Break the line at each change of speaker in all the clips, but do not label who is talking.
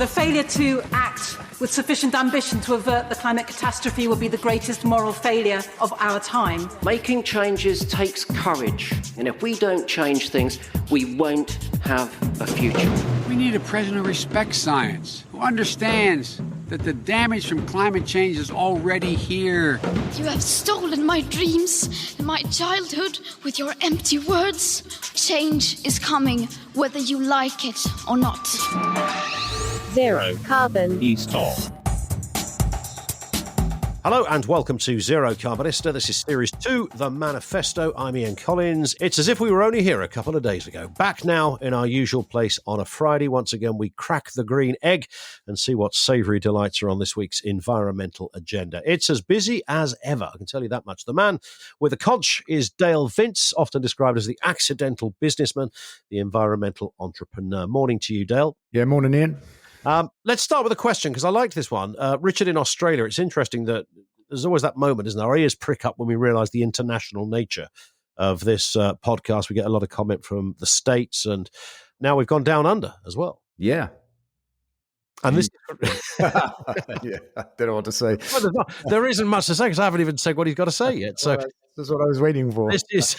The failure to act with sufficient ambition to avert the climate catastrophe will be the greatest moral failure of our time.
Making changes takes courage, and if we don't change things, we won't have a future.
We need a president who respects science, who understands that the damage from climate change is already here.
You have stolen my dreams and my childhood with your empty words. Change is coming, whether you like it or not.
Zero Carbon
East. Hello and welcome to Zero Carbonista. This is Series 2, The Manifesto. I'm Ian Collins. It's as if we were only here a couple of days ago. Back now in our usual place on a Friday. Once again, we crack the green egg and see what savoury delights are on this week's environmental agenda. It's as busy as ever, I can tell you that much. The man with a conch is Dale Vince, often described as the accidental businessman, the environmental entrepreneur. Morning to you, Dale.
Yeah, morning, Ian.
Let's start with a question, because I liked this one. Richard in Australia, it's interesting that there's always that moment, isn't there? Our ears prick up when we realise the international nature of this podcast. We get a lot of comment from the States, and now we've gone down under as well.
Yeah.
And this...
yeah, I don't know what to say.
Well, there isn't much to say, because I haven't even said what he's got to say yet. So
that's what I was waiting for.
This is...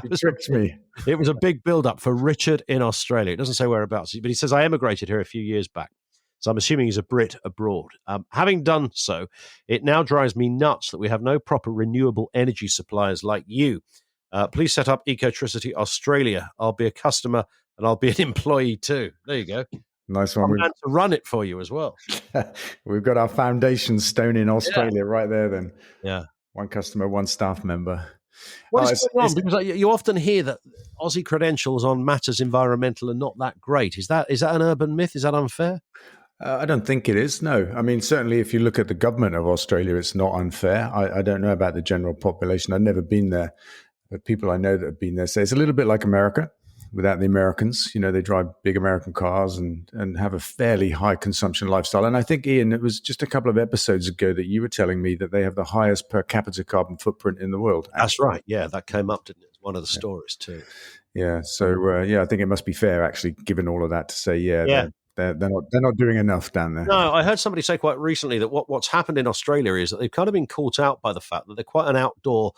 He tricked me.
It was a big build-up for Richard in Australia. It doesn't say whereabouts, but he says, I emigrated here a few years back. So I'm assuming he's a Brit abroad. Having done so, it now drives me nuts that we have no proper renewable energy suppliers like you. Please set up Ecotricity Australia. I'll be a customer and I'll be an employee too. There you go.
Nice one.
I'm going to run it for you as well.
We've got our foundation stone in Australia right there then.
Yeah.
One customer, one staff member.
What is going on? Because you often hear that Aussie credentials on matters environmental are not that great. Is that an urban myth? Is that unfair?
I don't think it is, no. I mean, certainly if you look at the government of Australia, it's not unfair. I don't know about the general population. I've never been there, but people I know that have been there say it's a little bit like America without the Americans. You know, they drive big American cars and have a fairly high consumption lifestyle. And I think, Ian, it was just a couple of episodes ago that you were telling me that they have the highest per capita carbon footprint in the world.
That's right. Yeah, that came up, didn't it? One of the stories too.
Yeah. So, I think it must be fair, actually, given all of that, to say, They're not doing enough down there.
No, I heard somebody say quite recently that what's happened in Australia is that they've kind of been caught out by the fact that they're quite an outdoor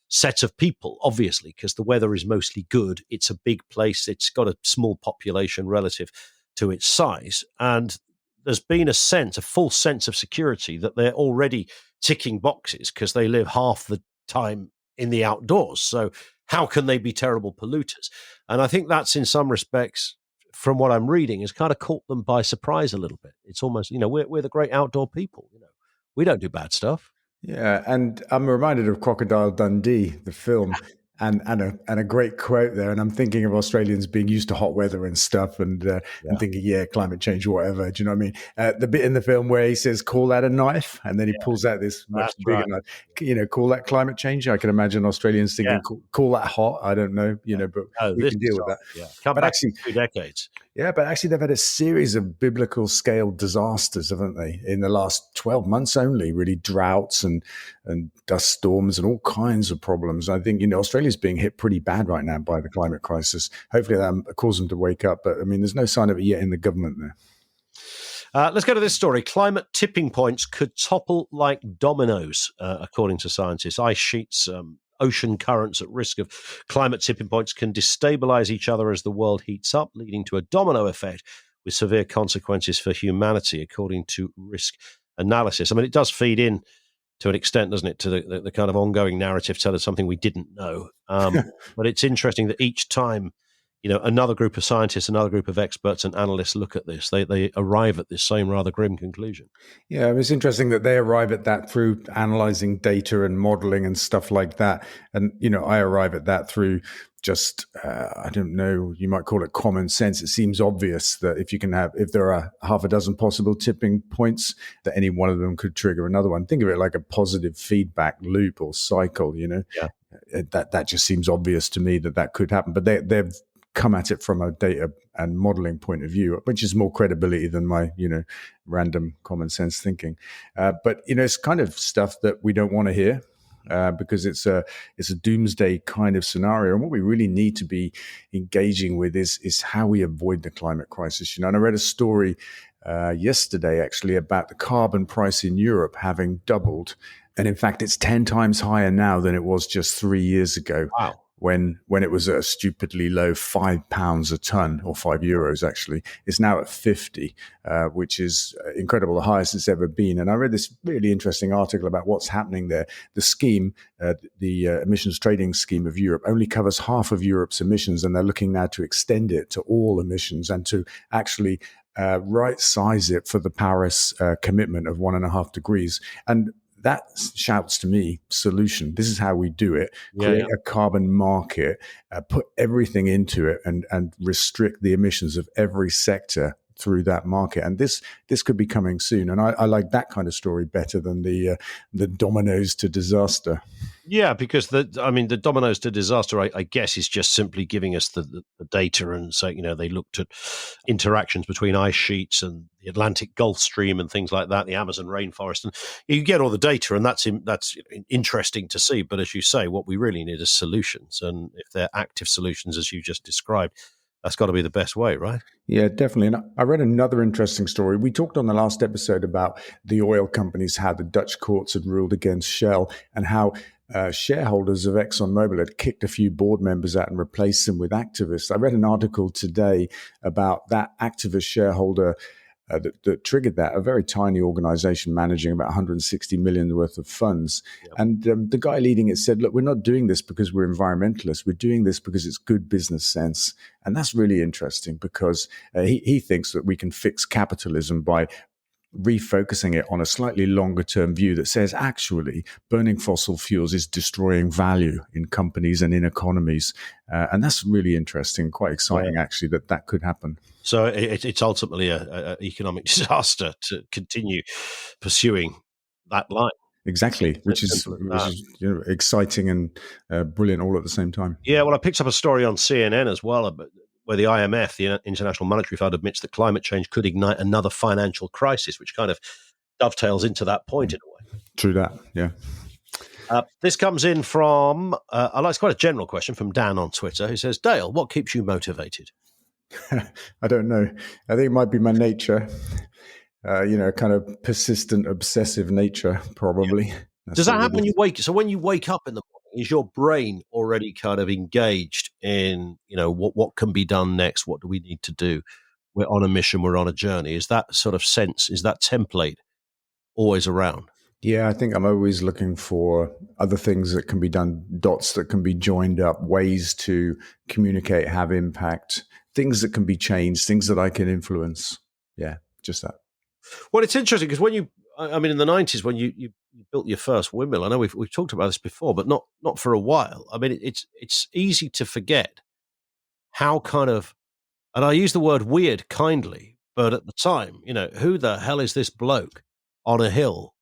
set of people, obviously, because the weather is mostly good. It's a big place. It's got a small population relative to its size. And there's been a full sense of security that they're already ticking boxes because they live half the time in the outdoors. So how can they be terrible polluters? And I think that's in some respects, from what I'm reading, has kind of caught them by surprise a little bit. It's almost, we're the great outdoor people. We don't do bad stuff.
Yeah, and I'm reminded of Crocodile Dundee, the film, and a great quote there. And I'm thinking of Australians being used to hot weather and stuff, and thinking, climate change, whatever. Do you know what I mean? The bit in the film where he says, "Call that a knife," and then he pulls out this much bigger knife. Call that climate change. I can imagine Australians thinking, "Call that hot." I don't know, but we can deal with that.
Yeah, come back actually 2 decades.
Yeah, but actually they've had a series of biblical scale disasters, haven't they, in the last 12 months only, really, droughts and dust storms and all kinds of problems. I think, Australia's being hit pretty bad right now by the climate crisis. Hopefully that caused them to wake up. But, I mean, there's no sign of it yet in the government there.
Let's go to this story. Climate tipping points could topple like dominoes, according to scientists. Ice sheets, ocean currents at risk of climate tipping points can destabilize each other as the world heats up, leading to a domino effect with severe consequences for humanity, according to risk analysis. I mean, it does feed in to an extent, doesn't it, to the kind of ongoing narrative, tell us something we didn't know. But it's interesting that each time, another group of scientists, another group of experts and analysts look at this, they arrive at this same rather grim conclusion. Yeah,
it was interesting that they arrive at that through analyzing data and modeling and stuff like that. And, I arrive at that through just, I don't know, you might call it common sense. It seems obvious that if there are half a dozen possible tipping points, that any one of them could trigger another one. Think of it like a positive feedback loop or cycle, Yeah. That just seems obvious to me that could happen. But they've come at it from a data and modeling point of view, which is more credibility than my, random common sense thinking. But, it's kind of stuff that we don't want to hear. Because it's a doomsday kind of scenario, and what we really need to be engaging with is how we avoid the climate crisis. And I read a story yesterday, actually, about the carbon price in Europe having doubled. And in fact, it's 10 times higher now than it was just 3 years ago.
Wow.
When it was at a stupidly low £5 a ton, or €5 actually. It's now at 50, which is incredible, the highest it's ever been. And I read this really interesting article about what's happening there. The scheme, the emissions trading scheme of Europe, only covers half of Europe's emissions, and they're looking now to extend it to all emissions and to actually right size it for the Paris commitment of 1.5 degrees. And that shouts to me solution. This is how we do it. Create a carbon market, put everything into it, and restrict the emissions of every sector through that market. And this could be coming soon. And I like that kind of story better than the dominoes to disaster.
Yeah, because the dominoes to disaster, I guess, is just simply giving us the data and say, they looked at interactions between ice sheets and the Atlantic Gulf Stream and things like that, the Amazon rainforest, and you get all the data, and that's interesting to see. But as you say, what we really need is solutions, and if they're active solutions, as you just described, that's got to be the best way, right?
Yeah, definitely. And I read another interesting story. We talked on the last episode about the oil companies, how the Dutch courts had ruled against Shell, and how shareholders of ExxonMobil had kicked a few board members out and replaced them with activists. I read an article today about that activist shareholder that triggered that, a very tiny organization managing about 160 million worth of funds. Yep. And the guy leading it said, look, we're not doing this because we're environmentalists. We're doing this because it's good business sense. And that's really interesting because he thinks that we can fix capitalism by refocusing it on a slightly longer term view that says actually burning fossil fuels is destroying value in companies and in economies. And that's really interesting, quite exciting actually that could happen.
So it's ultimately an economic disaster to continue pursuing that line.
Exactly, which is exciting and brilliant all at the same time.
Yeah, well, I picked up a story on CNN as well, where the IMF, the International Monetary Fund, admits that climate change could ignite another financial crisis, which kind of dovetails into that point in a way.
True that, yeah.
This comes in from, it's quite a general question from Dan on Twitter, who says, Dale, what keeps you motivated?
I don't know. I think it might be my nature, kind of persistent, obsessive nature, probably.
Yeah. Does that happen when you wake? So when you wake up in the morning, is your brain already kind of engaged in, what can be done next? What do we need to do? We're on a mission. We're on a journey. Is that sort of sense, is that template always around?
Yeah, I think I'm always looking for other things that can be done, dots that can be joined up, ways to communicate, have impact, things that can be changed, things that I can influence. Yeah, just that.
Well, it's interesting because in the 90s, when you built your first windmill, I know we've talked about this before, but not for a while. I mean, it's easy to forget how kind of, and I use the word weird kindly, but at the time, who the hell is this bloke on a hill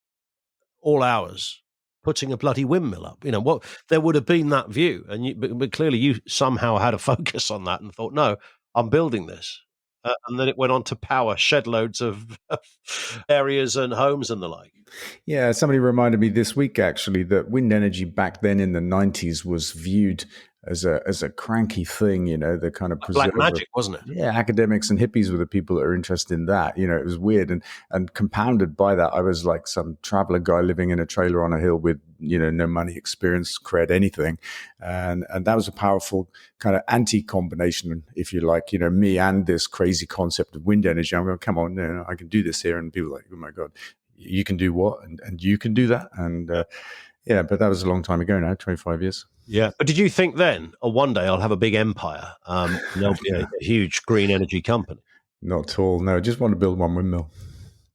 all hours putting a bloody windmill up? What there would have been that view, but clearly you somehow had a focus on that and thought, no, I'm building this. And then it went on to power shed loads of areas and homes and the like.
Yeah, somebody reminded me this week, actually, that wind energy back then in the 90s was viewed as a cranky thing, the kind of
black magic, wasn't it?
Yeah, academics and hippies were the people that are interested in that. It was weird. And compounded by that, I was like some traveler guy living in a trailer on a hill with, no money, experience, cred, anything. And that was a powerful kind of anti-combination, if you like, me and this crazy concept of wind energy. I'm going, come on, no, I can do this here. And people are like, oh my God, you can do what? And you can do that. And but that was a long time ago now, 25 years.
Yeah. But did you think then, one day I'll have a big empire, and there'll be a huge green energy company?
Not at all. No, I just want to build one windmill.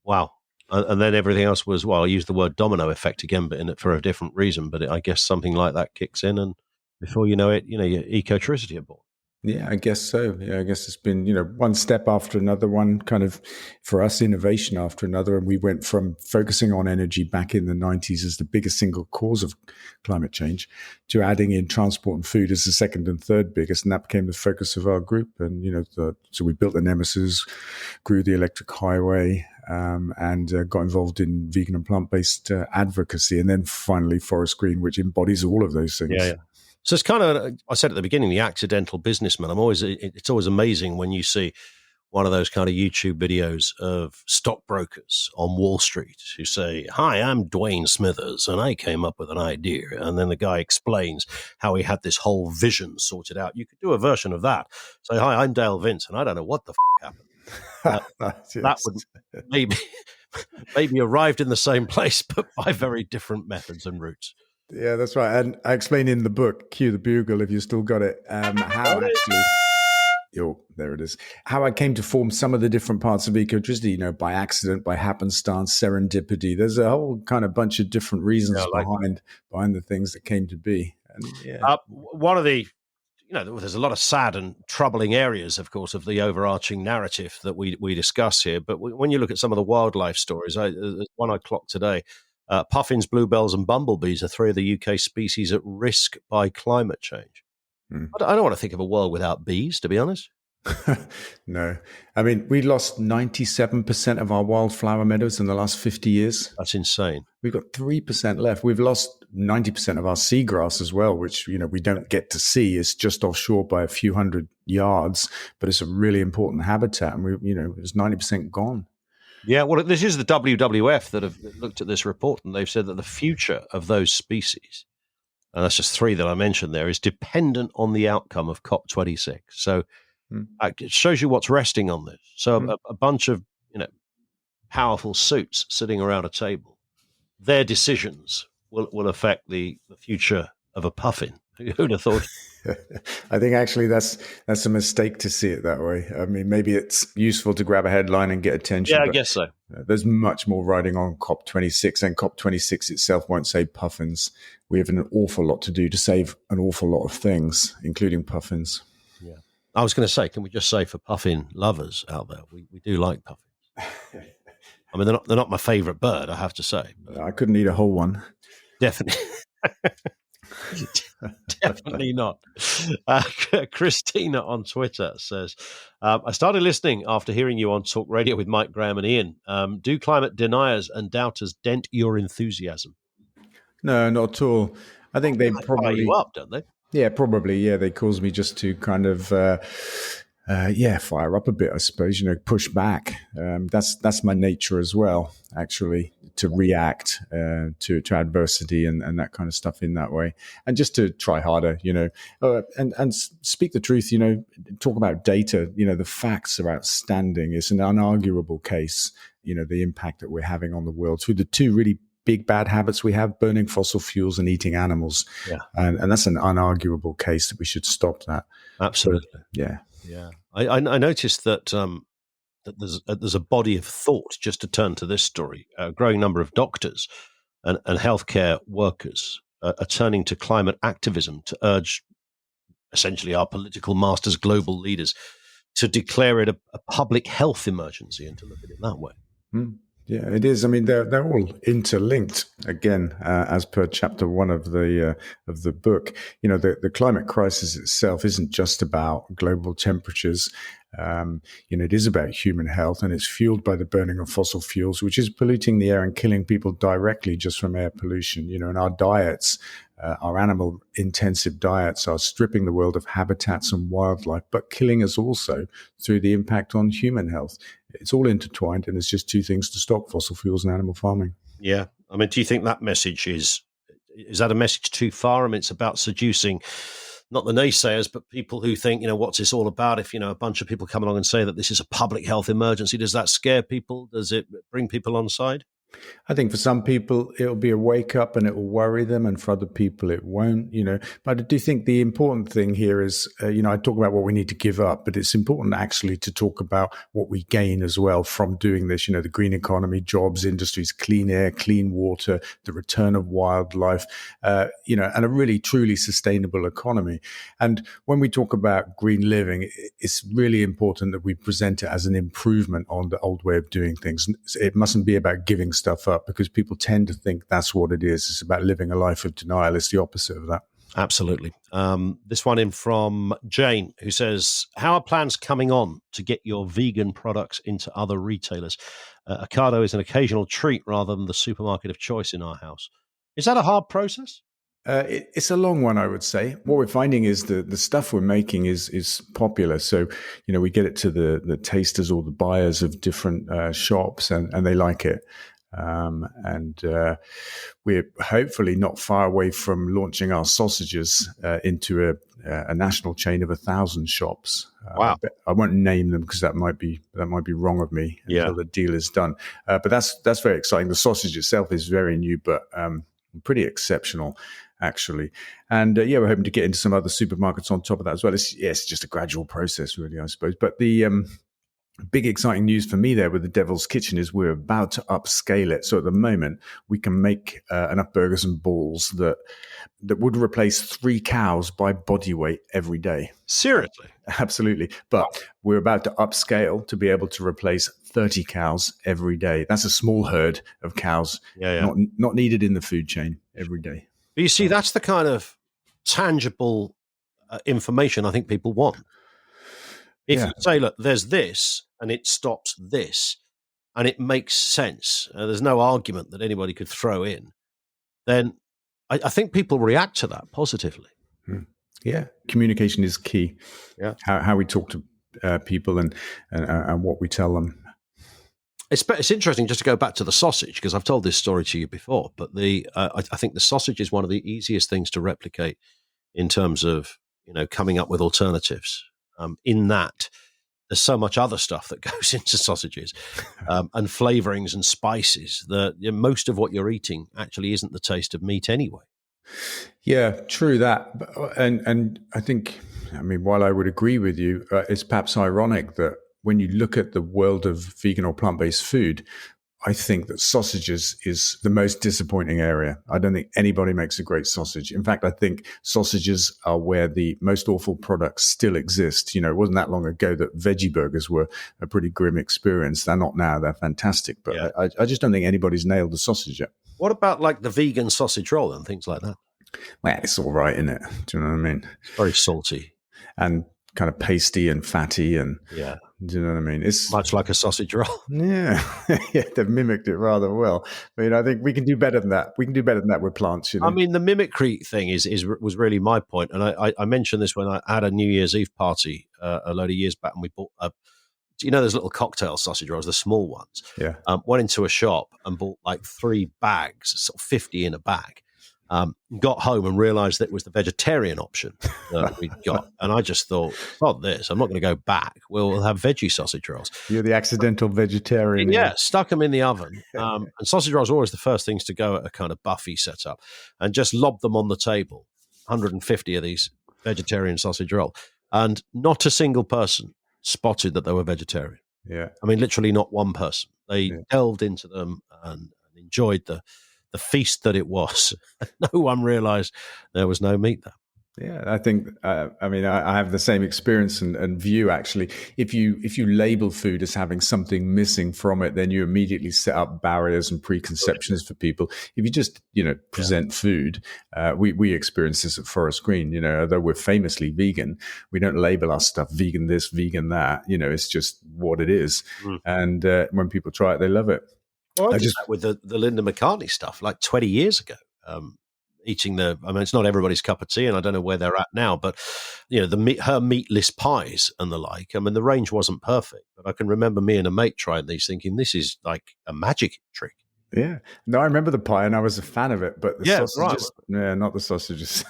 Wow. And then everything else was, I use the word domino effect again, but in it for a different reason. But I guess something like that kicks in, and before you know it, your Ecotricity are born.
Yeah, I guess so. Yeah, I guess it's been, one step after another, one kind of, for us, innovation after another. And we went from focusing on energy back in the 90s as the biggest single cause of climate change to adding in transport and food as the second and third biggest. And that became the focus of our group. And, so we built the Nemesis, grew the electric highway, and got involved in vegan and plant-based advocacy. And then finally Forest Green, which embodies all of those things.
Yeah. So it's kind of, I said at the beginning, the accidental businessman. It's always amazing when you see one of those kind of YouTube videos of stockbrokers on Wall Street who say, "Hi, I'm Dwayne Smithers, and I came up with an idea." And then the guy explains how he had this whole vision sorted out. You could do a version of that. Say, "Hi, I'm Dale Vince, and I don't know what the happened." That would maybe arrived in the same place, but by very different methods and routes.
Yeah, that's right. And I explain in the book, Cue the Bugle, if you still got it, how actually... Oh, there it is. How I came to form some of the different parts of Ecotricity, by accident, by happenstance, serendipity. There's a whole kind of bunch of different reasons behind the things that came to be. And,
one of the, there's a lot of sad and troubling areas, of course, of the overarching narrative that we discuss here. But when you look at some of the wildlife stories, there's one I clocked today. Puffins, bluebells, and bumblebees are 3 of the UK species at risk by climate change. I don't want to think of a world without bees, to be honest.
No. I mean, we lost 97% of our wildflower meadows in the last 50 years.
That's insane.
We've got 3% left. We've lost 90% of our seagrass as well, which, we don't get to see. It's just offshore by a few hundred yards, but it's a really important habitat. And it was 90% gone.
Yeah, well, this is the WWF that have looked at this report, and they've said that the future of those species, and that's just 3 that I mentioned there, is dependent on the outcome of COP26. So it shows you what's resting on this. So a bunch of powerful suits sitting around a table, their decisions will affect the future of a puffin. Who'd have thought?
I think actually that's a mistake to see it that way. I mean, maybe it's useful to grab a headline and get attention.
Yeah, I guess so.
There's much more riding on COP26, and COP26 itself won't save puffins. We have an awful lot to do to save an awful lot of things, including puffins.
Yeah, I was going to say, can we just say for puffin lovers out there, we do like puffins. I mean, they're not my favourite bird, I have to say.
I couldn't eat a whole one.
Definitely. Definitely not. Christina on Twitter says, I started listening after hearing you on Talk Radio with Mike Graham and Ian. Do climate deniers and doubters dent your enthusiasm?
No, not at all. I think they probably
fire you up, don't they?
Yeah, probably. Yeah, they cause me just to kind of fire up a bit, I suppose. Push back. That's my nature as well, actually, to react to adversity and that kind of stuff in that way, and just to try harder, and speak the truth. Talk about data. The facts are outstanding. It's an unarguable case. The impact that we're having on the world through the 2 really big bad habits we have: burning fossil fuels and eating animals. Yeah, and that's an unarguable case that we should stop that.
Absolutely.
But, yeah.
Yeah, I noticed that that there's a body of thought, just to turn to this story. A growing number of doctors and healthcare workers are turning to climate activism to urge essentially our political masters, global leaders, to declare it a public health emergency and to look at it that way.
Yeah, it is. I mean, they're all interlinked. Again, as per chapter 1 of the book, the climate crisis itself isn't just about global temperatures. It is about human health, and it's fueled by the burning of fossil fuels, which is polluting the air and killing people directly just from air pollution. And our diets, our animal-intensive diets, are stripping the world of habitats and wildlife, but killing us also through the impact on human health. It's all intertwined, and it's just 2 things to stop: fossil fuels and animal farming.
Yeah. I mean, do you think that message is that a message too far? I mean, it's about seducing not the naysayers, but people who think, what's this all about? If, a bunch of people come along and say that this is a public health emergency, does that scare people? Does it bring people on side?
I think for some people it'll be a wake up and it will worry them, and for other people it won't, But I do think the important thing here is, I talk about what we need to give up, but it's important actually to talk about what we gain as well from doing this, the green economy, jobs, industries, clean air, clean water, the return of wildlife, and a really truly sustainable economy. And when we talk about green living, it's really important that we present it as an improvement on the old way of doing things. It mustn't be about giving stuff up, because people tend to think that's what it is. It's about living a life of denial. It's the opposite of that.
Absolutely. This one in from Jane, who says, how are plans coming on to get your vegan products into other retailers? Ocado is an occasional treat rather than the supermarket of choice in our house. Is that a hard process?
It's a long one, I would say. What we're finding is the stuff we're making is popular. So, we get it to the tasters or the buyers of different shops, and they like it. And we're hopefully not far away from launching our sausages into a national chain of 1,000 shops.
Wow!
I won't name them because that might be wrong of me until the deal is done. But that's very exciting. The sausage itself is very new, but pretty exceptional, actually. And we're hoping to get into some other supermarkets on top of that as well. It's just a gradual process, really, I suppose. But the big exciting news for me there with the Devil's Kitchen is we're about to upscale it. So at the moment, we can make enough burgers and balls that would replace 3 cows by body weight every day.
Seriously?
Absolutely. But we're about to upscale to be able to replace 30 cows every day. That's a small herd of cows not needed in the food chain every day.
But you see, that's the kind of tangible information I think people want. If you say, look, there's this, and it stops this, and it makes sense, there's no argument that anybody could throw in, then I think people react to that positively.
Yeah, communication is key.
Yeah,
how we talk to people and what we tell them.
It's interesting just to go back to the sausage, because I've told this story to you before, but I think the sausage is one of the easiest things to replicate in terms of coming up with alternatives. In that there's so much other stuff that goes into sausages and flavorings and spices that most of what you're eating actually isn't the taste of meat anyway.
Yeah, true that. And I think, while I would agree with you, it's perhaps ironic that when you look at the world of vegan or plant-based food, I think that sausages is the most disappointing area. I don't think anybody makes a great sausage. In fact, I think sausages are where the most awful products still exist. It wasn't that long ago that veggie burgers were a pretty grim experience. They're not now. They're fantastic. But I just don't think anybody's nailed the sausage yet.
What about like the vegan sausage roll and things like that?
Well, it's all right, isn't it? Do you know what I mean?
Very salty.
And kind of pasty and fatty and do you know what I mean? It's
much like a sausage roll.
Yeah, they've mimicked it rather well. But I think we can do better than that. We can do better than that with plants.
The mimicry thing was really my point, and I mentioned this when I had a New Year's Eve party a load of years back, and we bought those little cocktail sausage rolls, the small ones.
Yeah.
Went into a shop and bought like 3 bags, sort of 50 in a bag. Got home and realised that it was the vegetarian option that we got, and I just thought, "God, this! I'm not going to go back. We'll have veggie sausage rolls."
You're the accidental vegetarian.
Yeah, stuck them in the oven, and sausage rolls are always the first things to go at a kind of buffet setup, and just lobbed them on the table. 150 of these vegetarian sausage roll, and not a single person spotted that they were vegetarian.
Yeah,
literally not one person. They delved into them and enjoyed the feast that it was. No one realized there was no meat there.
Yeah, I think, I have the same experience and view, actually. If you label food as having something missing from it, then you immediately set up barriers and preconceptions for people. If you just, present food, we experience this at Forest Green, although we're famously vegan, we don't label our stuff vegan this, vegan that, it's just what it is. And when people try it, they love it.
Well, I did that with the Linda McCartney stuff like 20 years ago. Eating it's not everybody's cup of tea, and I don't know where they're at now, but her meatless pies and the like. The range wasn't perfect, but I can remember me and a mate trying these, thinking this is like a magic trick.
Yeah, no, I remember the pie, and I was a fan of it, but the sausages, not the sausages.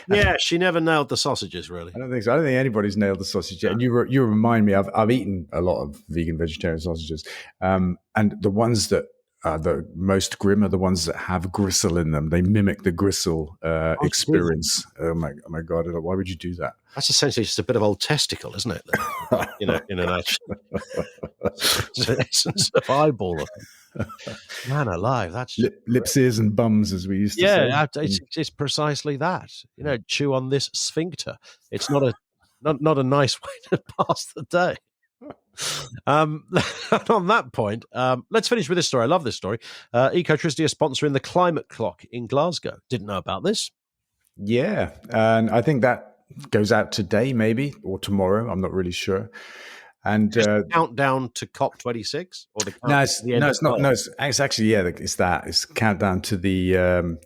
Yeah, she never nailed the sausages, really.
I don't think so. I don't think anybody's nailed the sausage yet. And you remind me, I've eaten a lot of vegan, vegetarian sausages, and the ones that are the most grim are the ones that have gristle in them. They mimic the gristle experience. Oh my God! Why would you do that?
That's essentially just a bit of old testicle, isn't it? In an actual essence of eyeball. Man alive, that's
lips, ears, and bums, as we used to say.
Yeah, it's precisely that. Chew on this sphincter. It's not a nice way to pass the day. On that point, let's finish with this story. I love this story. Ecotricity is sponsoring the climate clock in Glasgow. Didn't know about this.
Yeah, and I think that goes out today, maybe, or tomorrow. I'm not really sure. And
countdown to COP26, or
it's not. No, it's actually it's that. It's countdown to the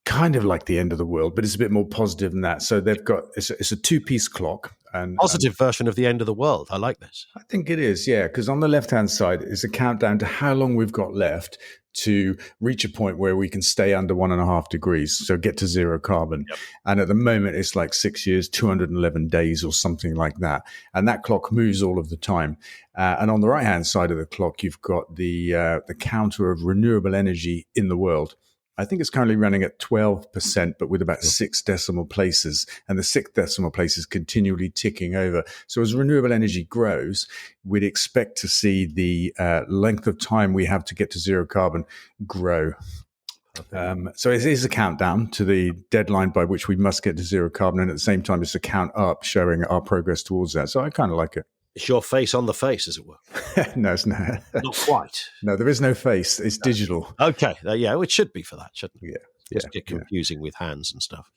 kind of like the end of the world, but it's a bit more positive than that. So they've got it's a two-piece clock. And
positive version of the end of the world. I like this.
I think it is, yeah, because on the left-hand side is a countdown to how long we've got left to reach a point where we can stay under 1.5 degrees, so get to zero carbon.
Yep.
And at the moment, it's like 6 years, 211 days or something like that. And that clock moves all of the time. And on the right-hand side of the clock, you've got the counter of renewable energy in the world. I think it's currently running at 12%, but with about 6 decimal places, and the 6 decimal place is continually ticking over. So as renewable energy grows, we'd expect to see the length of time we have to get to zero carbon grow. So it is a countdown to the deadline by which we must get to zero carbon, and at the same time, it's a count up showing our progress towards that. So I kind of like it.
It's your face on the face, as it were.
No, it's not.
Not quite.
No, there is no face. It's digital.
Okay. Yeah, it should be for that, shouldn't it?
Yeah.
Get confusing with hands and stuff.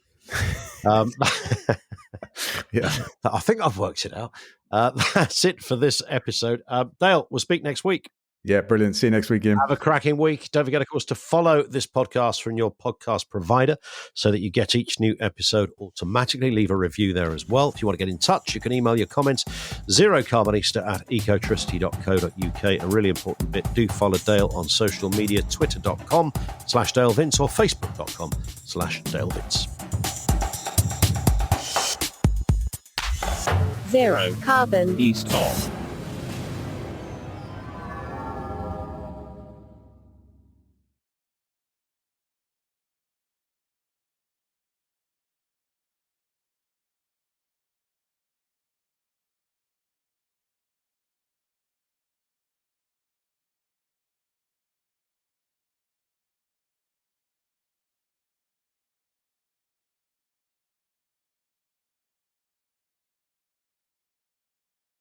Yeah.
I think I've worked it out. That's it for this episode. Dale, we'll speak next week.
Yeah, brilliant. See you next week, Ian.
Have a cracking week. Don't forget, of course, to follow this podcast from your podcast provider so that you get each new episode automatically. Leave a review there as well. If you want to get in touch, you can email your comments, zerocarbonista@ecotricity.co.uk. A really important bit, do follow Dale on social media, twitter.com/Dale Vince or facebook.com/Dale Vince.
Zero carbon
east of